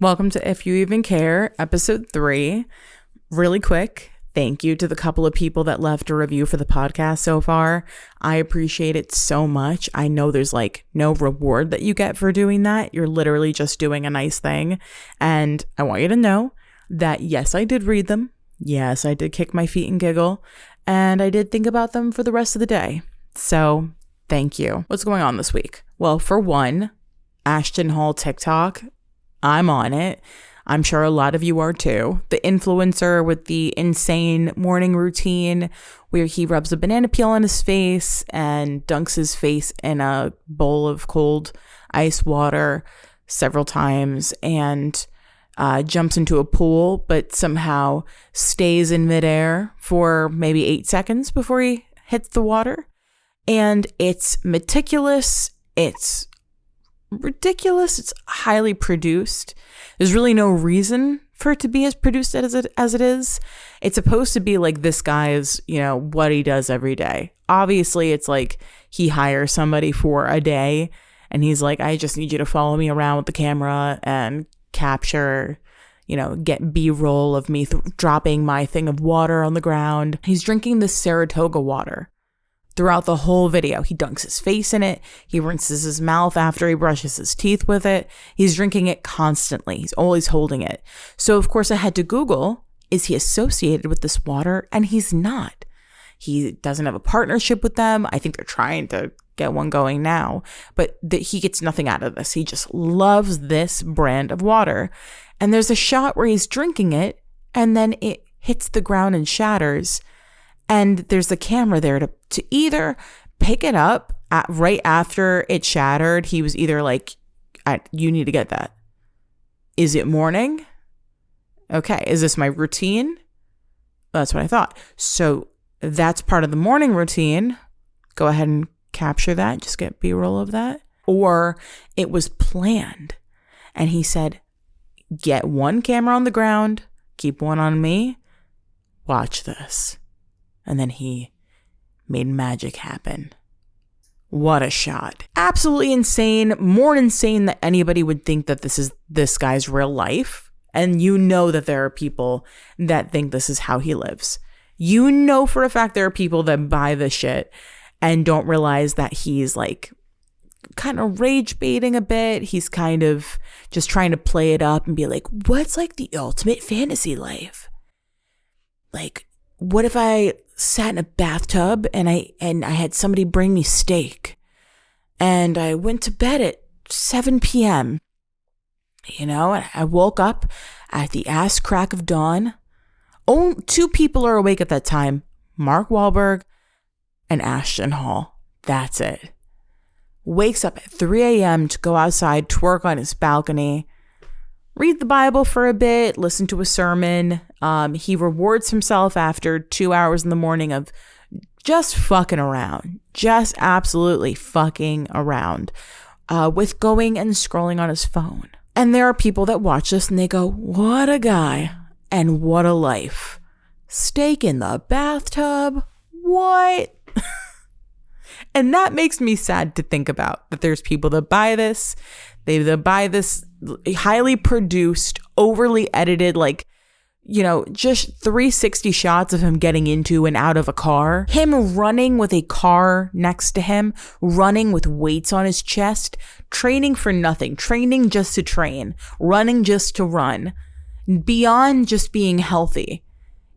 Welcome to If You Even Care, episode 3. Really quick, thank you to the couple of people that left a review for the podcast so far. I appreciate it so much. I know there's no reward that you get for doing that. You're literally just doing a nice thing. And I want you to know that yes, I did read them. Yes, I did kick my feet and giggle. And I did think about them for the rest of the day. So thank you. What's going on this week? Well, for one, Ashton Hall TikTok. I'm on it. I'm sure a lot of you are too. The influencer with the insane morning routine where he rubs a banana peel on his face and dunks his face in a bowl of cold ice water several times and jumps into a pool, but somehow stays in midair for maybe 8 seconds before he hits the water. And it's meticulous. It's ridiculous. It's highly produced. There's really no reason for it to be as produced as it is. It's supposed to be like this guy's, what he does every day. Obviously, it's like he hires somebody for a day and he's like, I just need you to follow me around with the camera and capture, get B-roll of me dropping my thing of water on the ground. He's drinking this Saratoga water. Throughout the whole video, he dunks his face in it. He rinses his mouth after he brushes his teeth with it. He's drinking it constantly. He's always holding it. So, of course, I had to Google, is he associated with this water? And he's not. He doesn't have a partnership with them. I think they're trying to get one going now. But he gets nothing out of this. He just loves this brand of water. And there's a shot where he's drinking it, and then it hits the ground and shatters. And there's the camera there to either pick it up right after it shattered. He was either like, you need to get that. Is it morning? Okay. Is this my routine? That's what I thought. So that's part of the morning routine. Go ahead and capture that. Just get B-roll of that. Or it was planned. And he said, get one camera on the ground, keep one on me, watch this. And then he made magic happen. What a shot. Absolutely insane. More insane than anybody would think that this is this guy's real life. And you know that there are people that think this is how he lives. You know for a fact there are people that buy this shit and don't realize that he's kind of rage baiting a bit. He's kind of just trying to play it up and be like, what's the ultimate fantasy life? What if I sat in a bathtub and I had somebody bring me steak and I went to bed at 7 p.m. I woke up at the ass crack of dawn. Oh, 2 people are awake at that time. Mark Wahlberg and Ashton Hall. That's it. Wakes up at 3 a.m. to go outside, twerk on his balcony, read the Bible for a bit, listen to a sermon. He rewards himself after 2 hours in the morning of just fucking around. Just absolutely fucking around with going and scrolling on his phone. And there are people that watch this and they go, what a guy and what a life. Steak in the bathtub? What? And that makes me sad to think about, that there's people that buy this. They buy this highly produced, overly edited, just 360 shots of him getting into and out of a car. Him running with a car next to him, running with weights on his chest, training for nothing, training just to train, running just to run. Beyond just being healthy,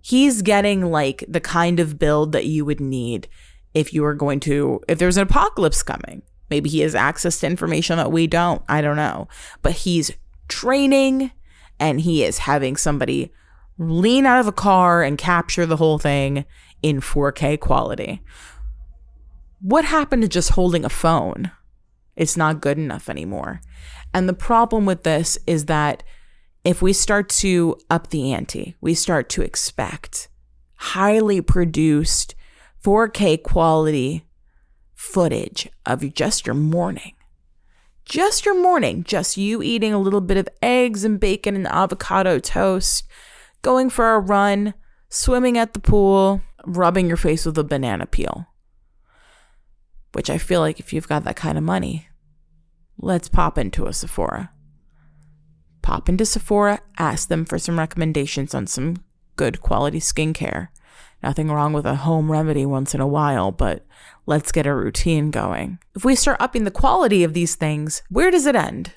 he's getting the kind of build that you would need if there's an apocalypse coming. Maybe he has access to information that we don't. I don't know. But he's training and he is having somebody lean out of a car and capture the whole thing in 4K quality. What happened to just holding a phone? It's not good enough anymore. And the problem with this is that if we start to up the ante, we start to expect highly produced 4K quality footage of just your morning. Just your morning. Just you eating a little bit of eggs and bacon and avocado toast, going for a run, swimming at the pool, rubbing your face with a banana peel. Which I feel like if you've got that kind of money, let's pop into a Sephora. pop into Sephora, ask them for some recommendations on some good quality skincare. Nothing wrong with a home remedy once in a while, but let's get a routine going. If we start upping the quality of these things, where does it end?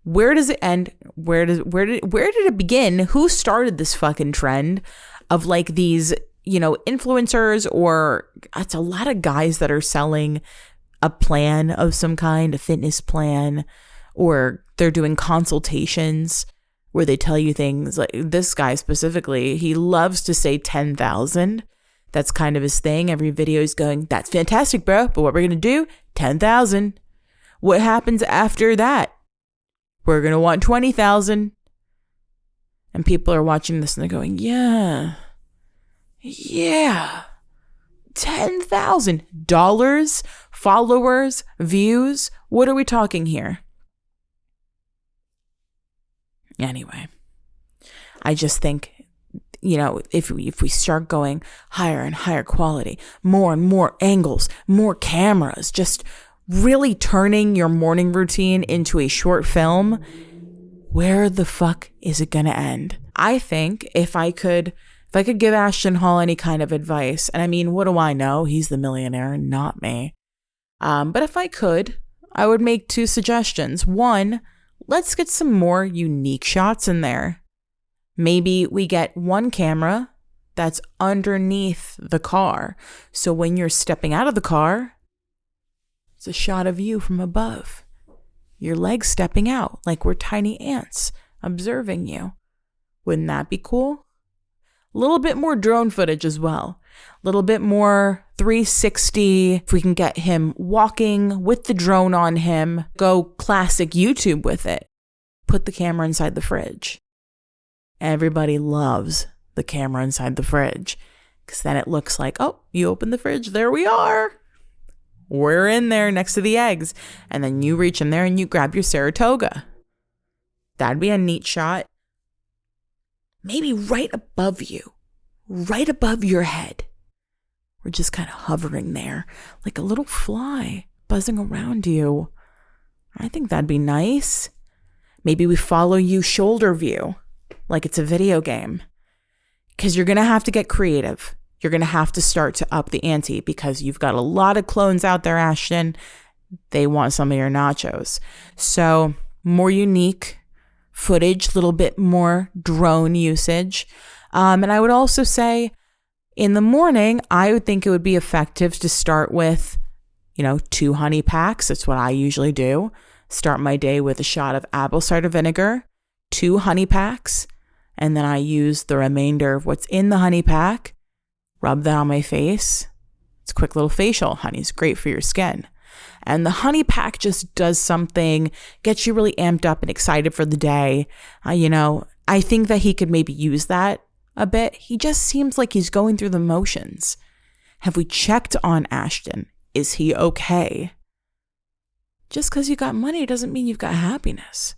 Where does it end? Where did it begin? Who started this fucking trend of like these, influencers, or it's a lot of guys that are selling a plan of some kind, a fitness plan, or they're doing consultations where they tell you things like this guy specifically. He loves to say 10,000. That's kind of his thing. Every video is going, that's fantastic, bro. But what we're going to do, 10,000. What happens after that? We're going to want 20,000. And people are watching this and they're going, yeah, 10,000 dollars, followers, views. What are we talking here? Anyway, I just think, if we start going higher and higher quality, more and more angles, more cameras, just really turning your morning routine into a short film, where the fuck is it going to end? I think if I could give Ashton Hall any kind of advice, and I mean, what do I know? He's the millionaire, not me. But if I could, I would make 2 suggestions. One, let's get some more unique shots in there. Maybe we get one camera that's underneath the car. So when you're stepping out of the car, it's a shot of you from above. Your legs stepping out like we're tiny ants observing you. Wouldn't that be cool? A little bit more drone footage as well. A little bit more 360. If we can get him walking with the drone on him, go classic YouTube with it. Put the camera inside the fridge. Everybody loves the camera inside the fridge because then it looks like, oh, you open the fridge, there we are. We're in there next to the eggs. And then you reach in there and you grab your Saratoga. That'd be a neat shot. Maybe right above you, right above your head. We're just kind of hovering there like a little fly buzzing around you. I think that'd be nice. Maybe we follow you shoulder view like it's a video game, because you're going to have to get creative. You're going to have to start to up the ante because you've got a lot of clones out there, Ashton. They want some of your nachos. So more unique footage, a little bit more drone usage. And I would also say in the morning, I would think it would be effective to start with, 2 honey packs. That's what I usually do. Start my day with a shot of apple cider vinegar, 2 honey packs, and then I use the remainder of what's in the honey pack, rub that on my face. It's a quick little facial. Honey's great for your skin. And the honey pack just does something, gets you really amped up and excited for the day. I think that he could maybe use that a bit. He just seems like he's going through the motions. Have we checked on Ashton? Is he okay? Just because you got money doesn't mean you've got happiness.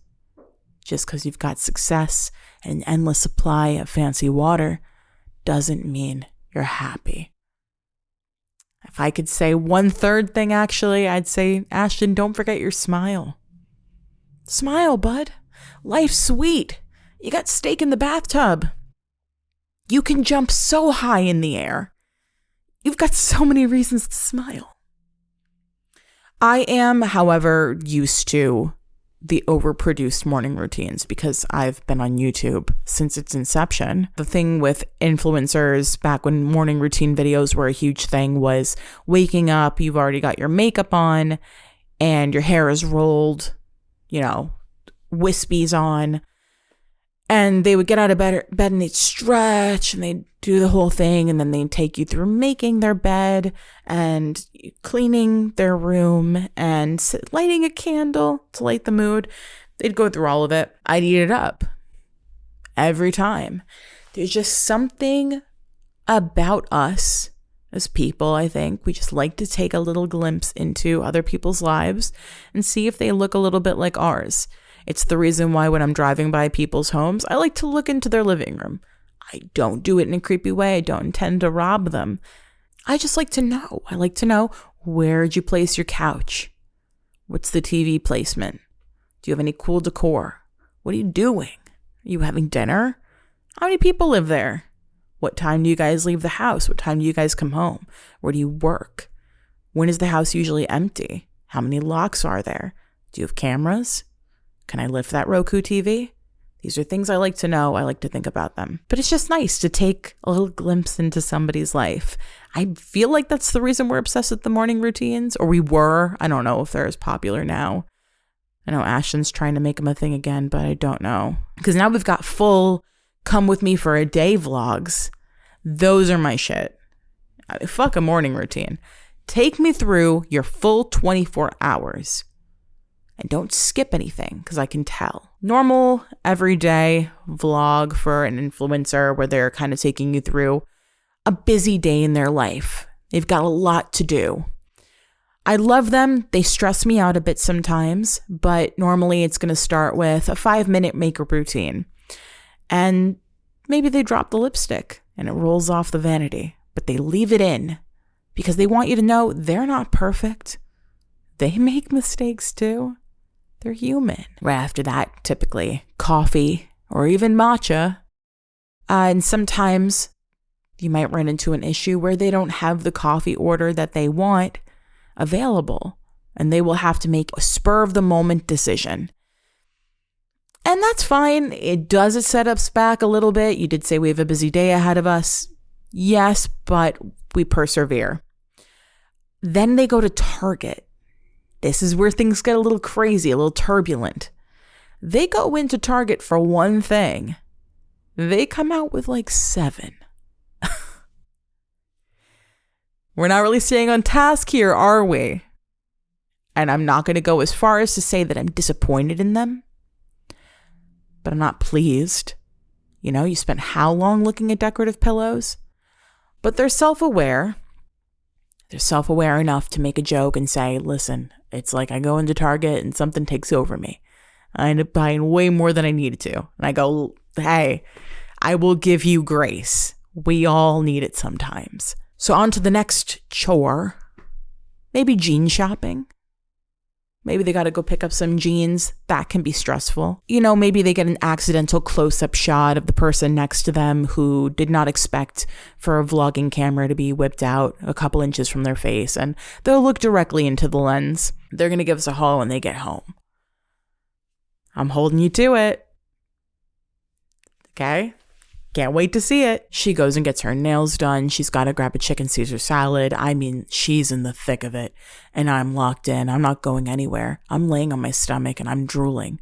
Just because you've got success and an endless supply of fancy water doesn't mean you're happy. If I could say 1/3 thing, actually, I'd say, Ashton, don't forget your smile. Smile, bud. Life's sweet. You got steak in the bathtub. You can jump so high in the air. You've got so many reasons to smile. I am, however, used to the overproduced morning routines because I've been on YouTube since its inception. The thing with influencers back when morning routine videos were a huge thing was waking up, you've already got your makeup on and your hair is rolled, wispies on. And they would get out of bed and they'd stretch and they'd do the whole thing. And then they'd take you through making their bed and cleaning their room and lighting a candle to light the mood. They'd go through all of it. I'd eat it up every time. There's just something about us as people, I think. We just like to take a little glimpse into other people's lives and see if they look a little bit like ours. It's the reason why when I'm driving by people's homes, I like to look into their living room. I don't do it in a creepy way. I don't intend to rob them. I just like to know. I like to know, where'd you place your couch? What's the TV placement? Do you have any cool decor? What are you doing? Are you having dinner? How many people live there? What time do you guys leave the house? What time do you guys come home? Where do you work? When is the house usually empty? How many locks are there? Do you have cameras? Can I lift that Roku TV? These are things I like to know. I like to think about them. But it's just nice to take a little glimpse into somebody's life. I feel like that's the reason we're obsessed with the morning routines, or we were. I don't know if they're as popular now. I know Ashton's trying to make them a thing again, but I don't know. Because now we've got full come with me for a day vlogs. Those are my shit. Fuck a morning routine. Take me through your full 24 hours. And don't skip anything, because I can tell. Normal, everyday vlog for an influencer where they're kind of taking you through a busy day in their life. They've got a lot to do. I love them. They stress me out a bit sometimes, but normally it's going to start with a 5-minute makeup routine. And maybe they drop the lipstick and it rolls off the vanity, but they leave it in because they want you to know they're not perfect. They make mistakes too. They're human. Right after that, typically coffee or even matcha. And sometimes you might run into an issue where they don't have the coffee order that they want available, and they will have to make a spur of the moment decision. And that's fine. It set us back a little bit. You did say we have a busy day ahead of us. Yes, but we persevere. Then they go to Target. This is where things get a little crazy, a little turbulent. They go into Target for one thing. They come out with like 7. We're not really staying on task here, are we? And I'm not going to go as far as to say that I'm disappointed in them, but I'm not pleased. You know, you spent how long looking at decorative pillows? But they're self-aware. They're self-aware enough to make a joke and say, listen, it's like I go into Target and something takes over me. I end up buying way more than I needed to. And I go, hey, I will give you grace. We all need it sometimes. So on to the next chore. Maybe jean shopping. Maybe they got to go pick up some jeans. That can be stressful. You know, maybe they get an accidental close-up shot of the person next to them who did not expect for a vlogging camera to be whipped out a couple inches from their face, and they'll look directly into the lens. They're going to give us a haul when they get home. I'm holding you to it. Okay? Can't wait to see it. She goes and gets her nails done. She's got to grab a chicken Caesar salad. I mean, she's in the thick of it. And I'm locked in. I'm not going anywhere. I'm laying on my stomach and I'm drooling.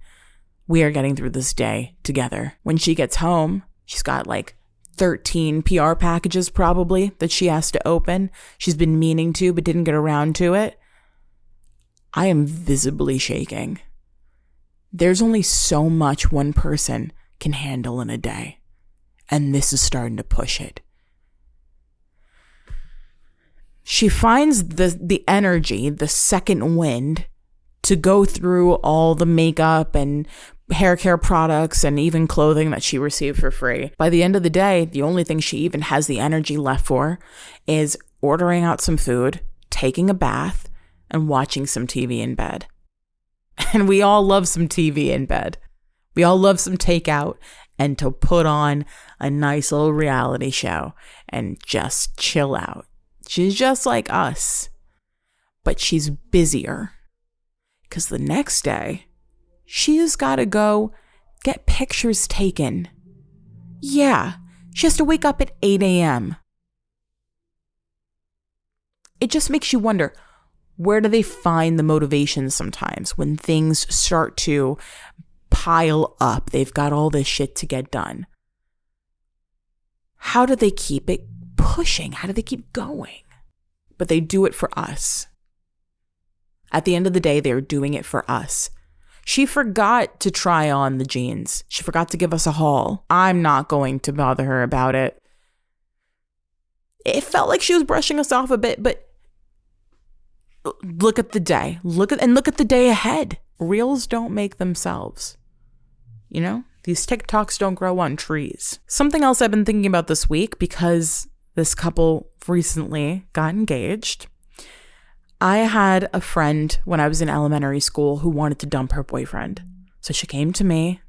We are getting through this day together. When she gets home, she's got like 13 PR packages probably that she has to open. She's been meaning to, but didn't get around to it. I am visibly shaking. There's only so much one person can handle in a day. And this is starting to push it. She finds the energy, the second wind, to go through all the makeup and hair care products and even clothing that she received for free. By the end of the day, the only thing she even has the energy left for is ordering out some food, taking a bath, and watching some TV in bed. And we all love some TV in bed. We all love some takeout and to put on a nice little reality show and just chill out. She's just like us, but she's busier because the next day she's got to go get pictures taken. Yeah, she has to wake up at 8 a.m. It just makes you wonder, where do they find the motivation sometimes when things start to pile up? They've got all this shit to get done. How do they keep it pushing? How do they keep going? But they do it for us. At the end of the day, they're doing it for us. She forgot to try on the jeans. She forgot to give us a haul. I'm not going to bother her about it. It felt like she was brushing us off a bit, but look at the day. Look at the day ahead. Reels don't make themselves. You know, these TikToks don't grow on trees. Something else I've been thinking about this week, because this couple recently got engaged. I had a friend when I was in elementary school who wanted to dump her boyfriend. So she came to me,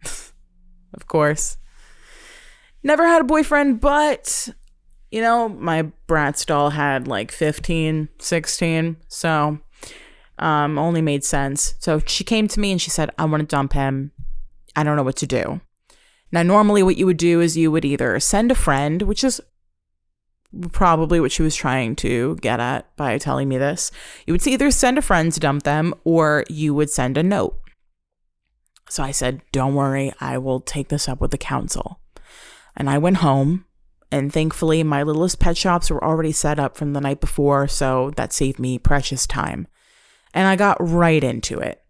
of course. Never had a boyfriend, but, my Bratz doll had like 15, 16. So only made sense. So she came to me and she said, I want to dump him. I don't know what to do. Now, normally what you would do is you would either send a friend, which is probably what she was trying to get at by telling me this. You would either send a friend to dump them, or you would send a note. So I said, don't worry, I will take this up with the council. And I went home, and thankfully my littlest pet shops were already set up from the night before, so that saved me precious time. And I got right into it,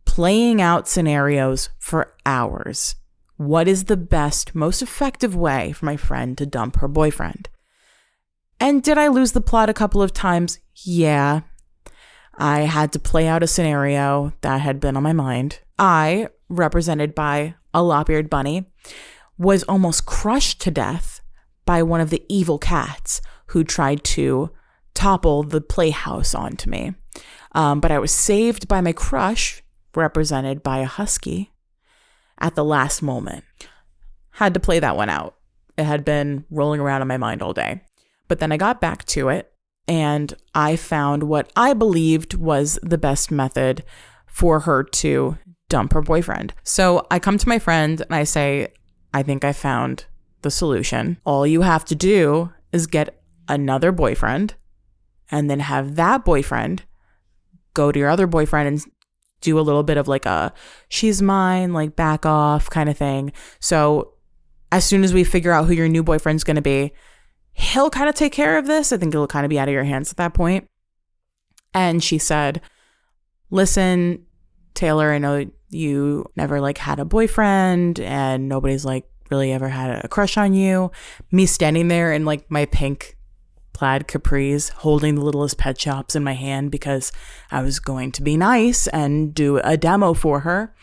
playing out scenarios for hours. What is the best, most effective way for my friend to dump her boyfriend? And did I lose the plot a couple of times? Yeah. I had to play out a scenario that had been on my mind. I, represented by a lop-eared bunny, was almost crushed to death by one of the evil cats who tried to topple the playhouse onto me. But I was saved by my crush, represented by a husky, at the last moment. Had to play that one out. It had been rolling around in my mind all day. But then I got back to it, and I found what I believed was the best method for her to dump her boyfriend. So I come to my friend and I say, I think I found the solution. All you have to do is get another boyfriend and then have that boyfriend go to your other boyfriend and do a little bit of like a she's mine, like back off kind of thing. So as soon as we figure out who your new boyfriend's going to be, he'll kind of take care of this. I think it'll kind of be out of your hands at that point. And she said, listen, Taylor, I know you never like had a boyfriend and nobody's like really ever had a crush on you. Me standing there in like my pink plaid capris, holding the littlest pet shops in my hand because I was going to be nice and do a demo for her.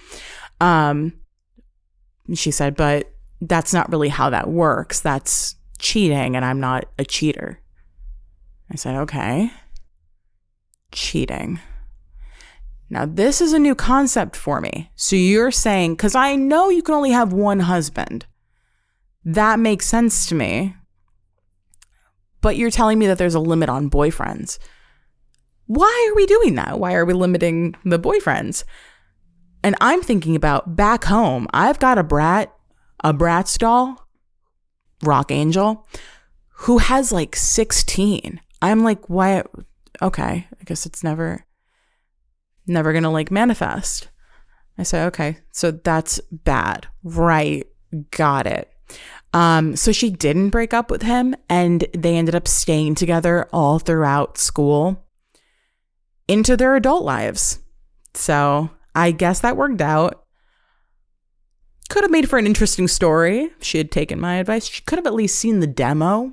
She said, but that's not really how that works. That's cheating, and I'm not a cheater. I said, okay. Cheating. Now, this is a new concept for me. So you're saying, because I know you can only have one husband. That makes sense to me. But you're telling me that there's a limit on boyfriends. Why are we doing that? Why are we limiting the boyfriends? And I'm thinking about back home. I've got a Bratz doll, Rock Angel, who has like 16. I'm like, why? Okay, I guess it's never gonna like manifest. I say, okay, so that's bad. Right, got it. So she didn't break up with him, and they ended up staying together all throughout school into their adult lives. So I guess that worked out. Could have made for an interesting story if she had taken my advice. She could have at least seen the demo.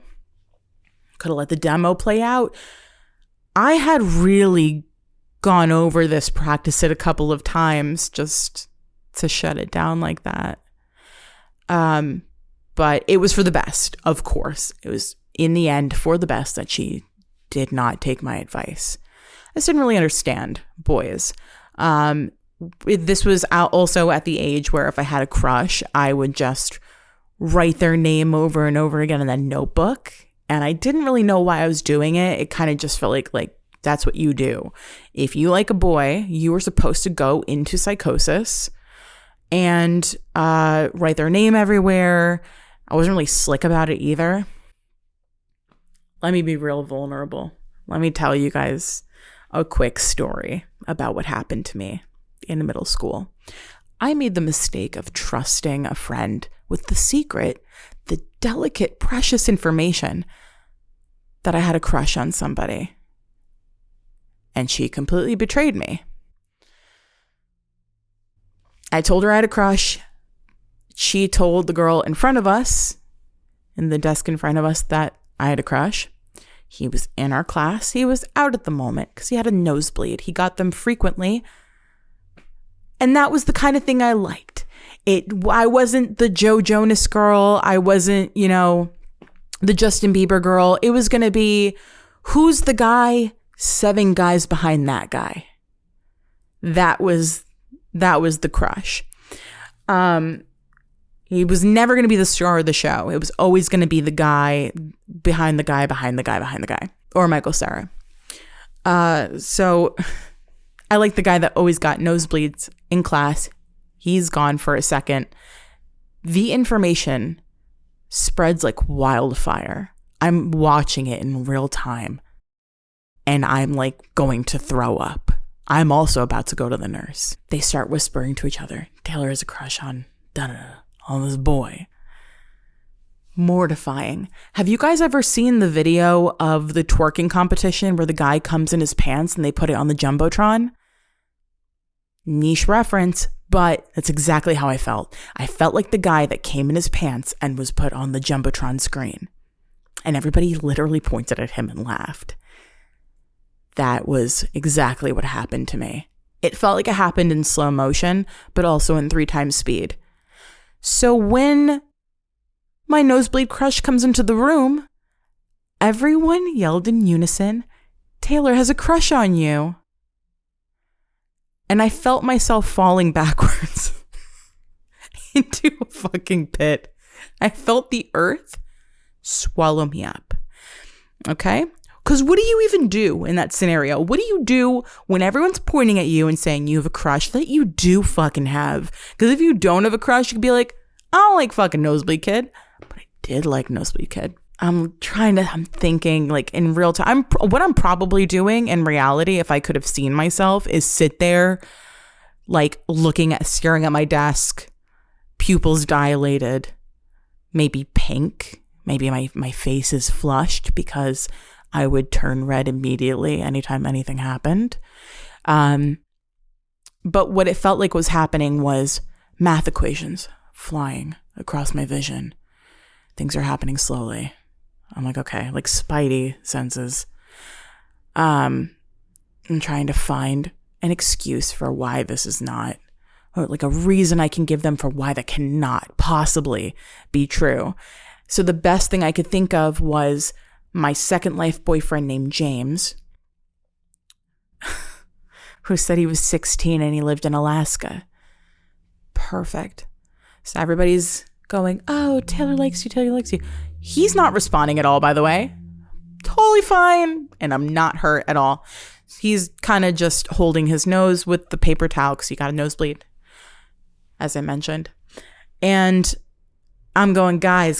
Could have let the demo play out. I had really gone over this, practiced it a couple of times just to shut it down like that. But it was for the best, of course. It was in the end for the best that she did not take my advice. I just didn't really understand boys. This was also at the age where if I had a crush, I would just write their name over and over again in a notebook. And I didn't really know why I was doing it. It kind of just felt like that's what you do. If you like a boy, you were supposed to go into psychosis and write their name everywhere. I wasn't really slick about it either. Let me be real vulnerable. Let me tell you guys a quick story about what happened to me in middle school. I made the mistake of trusting a friend with the secret, the delicate, precious information that I had a crush on somebody. And she completely betrayed me. I told her I had a crush. She told the girl in front of us, in the desk in front of us, that I had a crush. He was in our class. He was out at the moment because he had a nosebleed. He got them frequently. And that was the kind of thing I liked. I wasn't the Joe Jonas girl. I wasn't, the Justin Bieber girl. It was going to be, who's the guy? 7 guys behind that guy. That was the crush. He was never going to be the star of the show. It was always going to be the guy behind the guy, behind the guy, behind the guy, or Michael Cera. So I like the guy that always got nosebleeds in class. He's gone for a second. The information spreads like wildfire. I'm watching it in real time, and I'm like going to throw up. I'm also about to go to the nurse. They start whispering to each other. Taylor has a crush on on this boy. Mortifying. Have you guys ever seen the video of the twerking competition where the guy comes in his pants and they put it on the Jumbotron? Niche reference, but that's exactly how I felt. I felt like the guy that came in his pants and was put on the Jumbotron screen. And everybody literally pointed at him and laughed. That was exactly what happened to me. It felt like it happened in slow motion, but also in 3 times speed. So when my nosebleed crush comes into the room, everyone yelled in unison, "Taylor has a crush on you." And I felt myself falling backwards into a fucking pit. I felt the earth swallow me up. Okay? Because what do you even do in that scenario? What do you do when everyone's pointing at you and saying you have a crush that you do fucking have? Because if you don't have a crush, you could be like, I don't like fucking Nosebleed Kid. But I did like Nosebleed Kid. I'm thinking like in real time. What I'm probably doing in reality, if I could have seen myself, is sit there like staring at my desk, pupils dilated, maybe pink. Maybe my face is flushed because I would turn red immediately anytime anything happened. But what it felt like was happening was math equations flying across my vision. Things are happening slowly. I'm like, okay, like Spidey senses. I'm trying to find an excuse for why this is not, or like a reason I can give them for why that cannot possibly be true. So the best thing I could think of was my second life boyfriend named James, who said he was 16 and he lived in Alaska. Perfect. So everybody's going, oh, Taylor likes you, Taylor likes you. He's not responding at all, by the way. Totally fine. And I'm not hurt at all. He's kind of just holding his nose with the paper towel because he got a nosebleed, as I mentioned. And I'm going, guys.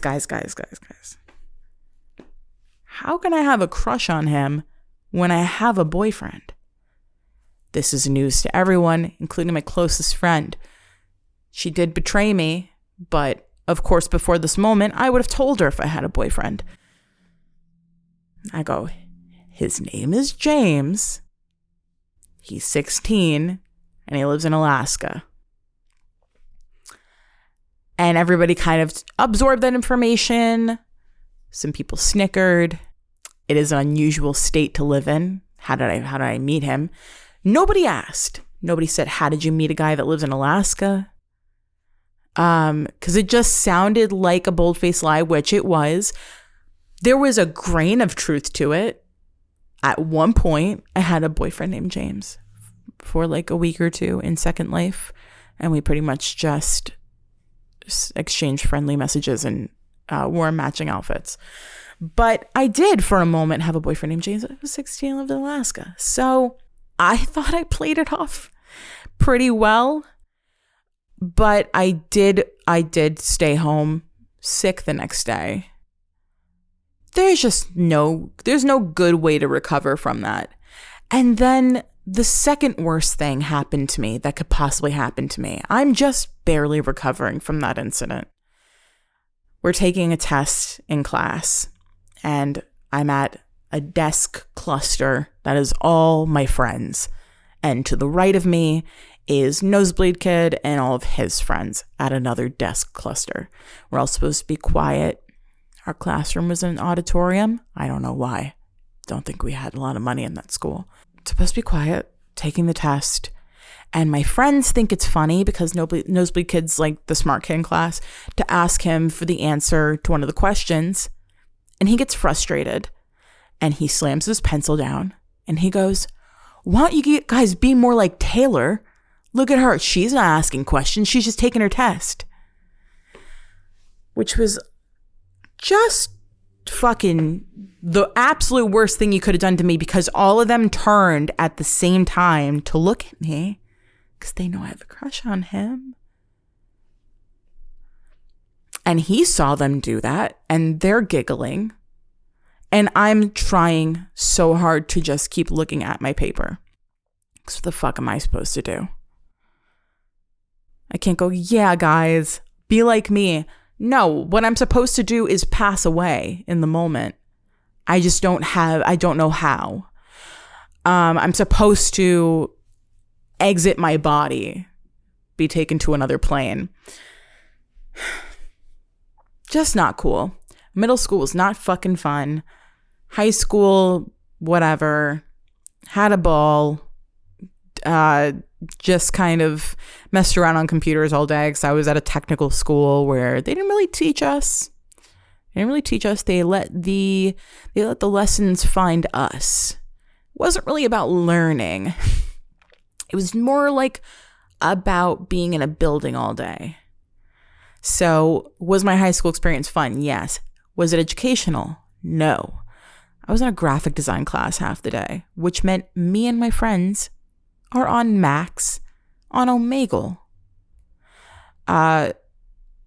How can I have a crush on him when I have a boyfriend? This is news to everyone, including my closest friend. She did betray me, but of course, before this moment, I would have told her if I had a boyfriend. I go, his name is James. He's 16 and he lives in Alaska. And everybody kind of absorbed that information. Some people snickered. It is an unusual state to live in. How did I meet him? Nobody asked. Nobody said, how did you meet a guy that lives in Alaska? Because it just sounded like a bold-faced lie, which it was. There was a grain of truth to it. At one point, I had a boyfriend named James for like a week or two in Second Life. And we pretty much just exchanged friendly messages and wore matching outfits. But I did for a moment have a boyfriend named James. I was 16 and lived in Alaska. So I thought I played it off pretty well. But I did stay home sick the next day. There's no good way to recover from that. And then the second worst thing happened to me that could possibly happen to me. I'm just barely recovering from that incident. We're taking a test in class, and I'm at a desk cluster that is all my friends. And to the right of me is Nosebleed Kid and all of his friends at another desk cluster. We're all supposed to be quiet. Our classroom was an auditorium. I don't know why. Don't think we had a lot of money in that school. It's supposed to be quiet, taking the test. And my friends think it's funny because Nosebleed Kid's like the smart kid in class to ask him for the answer to one of the questions. And he gets frustrated and he slams his pencil down and he goes, why don't you guys be more like Taylor? Look at her. She's not asking questions. She's just taking her test. Which was just fucking the absolute worst thing you could have done to me, because all of them turned at the same time to look at me because they know I have a crush on him. And he saw them do that and they're giggling. And I'm trying so hard to just keep looking at my paper. Because what the fuck am I supposed to do? I can't go, yeah, guys, be like me. No, what I'm supposed to do is pass away in the moment. I don't know how. I'm supposed to exit my body, be taken to another plane. Just not cool. Middle school was not fucking fun. High school, whatever. Had a ball. Just kind of messed around on computers all day because I was at a technical school where they didn't really teach us. They let the lessons find us. It wasn't really about learning. It was more like about being in a building all day. So, was my high school experience fun? Yes. Was it educational? No. I was in a graphic design class half the day, which meant me and my friends are on Max, on Omegle,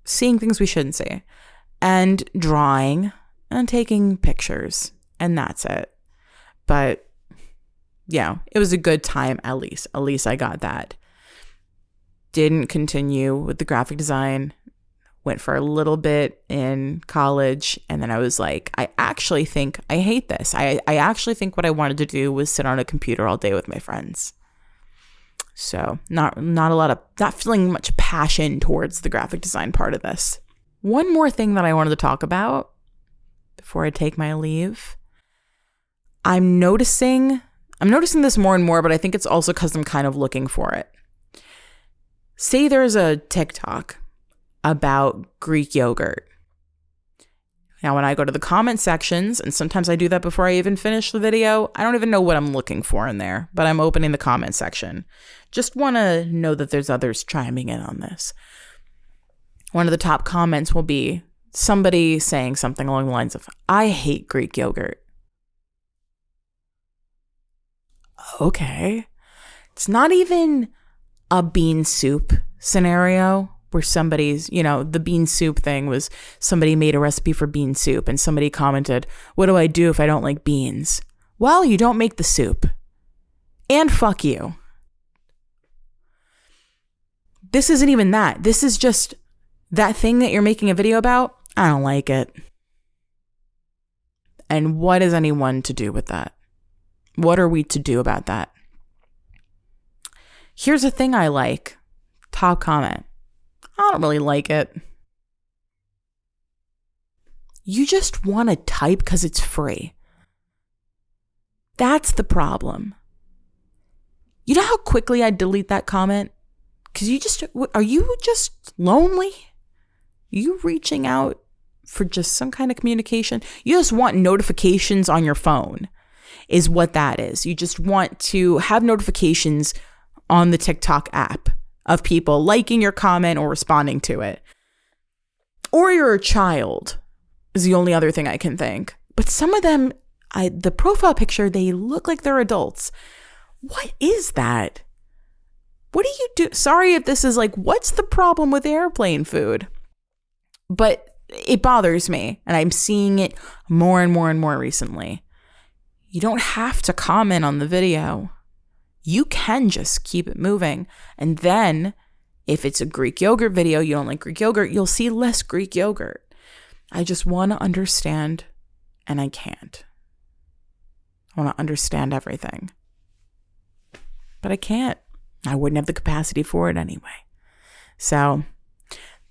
seeing things we shouldn't see, and drawing and taking pictures, and that's it. But yeah, it was a good time. At least I got that. Didn't continue with the graphic design. Went for a little bit in college, and then I was like, I actually think I hate this. I actually think what I wanted to do was sit on a computer all day with my friends. So not feeling much passion towards the graphic design part of this. One more thing that I wanted to talk about before I take my leave. I'm noticing this more and more, but I think it's also because I'm kind of looking for it. Say there's a TikTok about Greek yogurt. Now, when I go to the comment sections, and sometimes I do that before I even finish the video, I don't even know what I'm looking for in there, but I'm opening the comment section. Just want to know that there's others chiming in on this. One of the top comments will be somebody saying something along the lines of, I hate Greek yogurt. Okay. It's not even a bean soup scenario where somebody's, the bean soup thing was somebody made a recipe for bean soup and somebody commented, what do I do if I don't like beans? Well, you don't make the soup. And fuck you. This isn't even that. This is just that thing that you're making a video about. I don't like it. And what is anyone to do with that? What are we to do about that? Here's a thing I like. Top comment. I don't really like it. You just want to type because it's free. That's the problem. You know how quickly I delete that comment? Because are you just lonely? Are you reaching out for just some kind of communication? You just want notifications on your phone is what that is. You just want to have notifications on the TikTok app of people liking your comment or responding to it. Or you're a child is the only other thing I can think. But some of them, the profile picture, they look like they're adults. What is that? What do you do? Sorry if this is like, what's the problem with airplane food? But it bothers me, and I'm seeing it more and more and more recently. You don't have to comment on the video. You can just keep it moving. And then if it's a Greek yogurt video, you don't like Greek yogurt, you'll see less Greek yogurt. I just want to understand, and I can't. I want to understand everything. But I can't. I wouldn't have the capacity for it anyway. So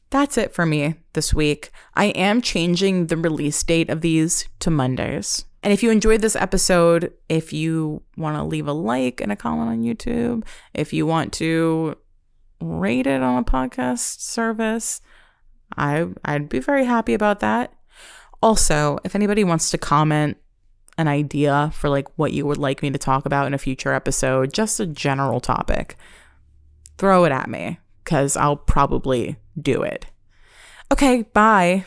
that's it for me this week. I am changing the release date of these to Mondays. And if you enjoyed this episode, if you want to leave a like and a comment on YouTube, if you want to rate it on a podcast service, I'd be very happy about that. Also, if anybody wants to comment an idea for like what you would like me to talk about in a future episode, just a general topic, throw it at me because I'll probably do it. Okay, bye.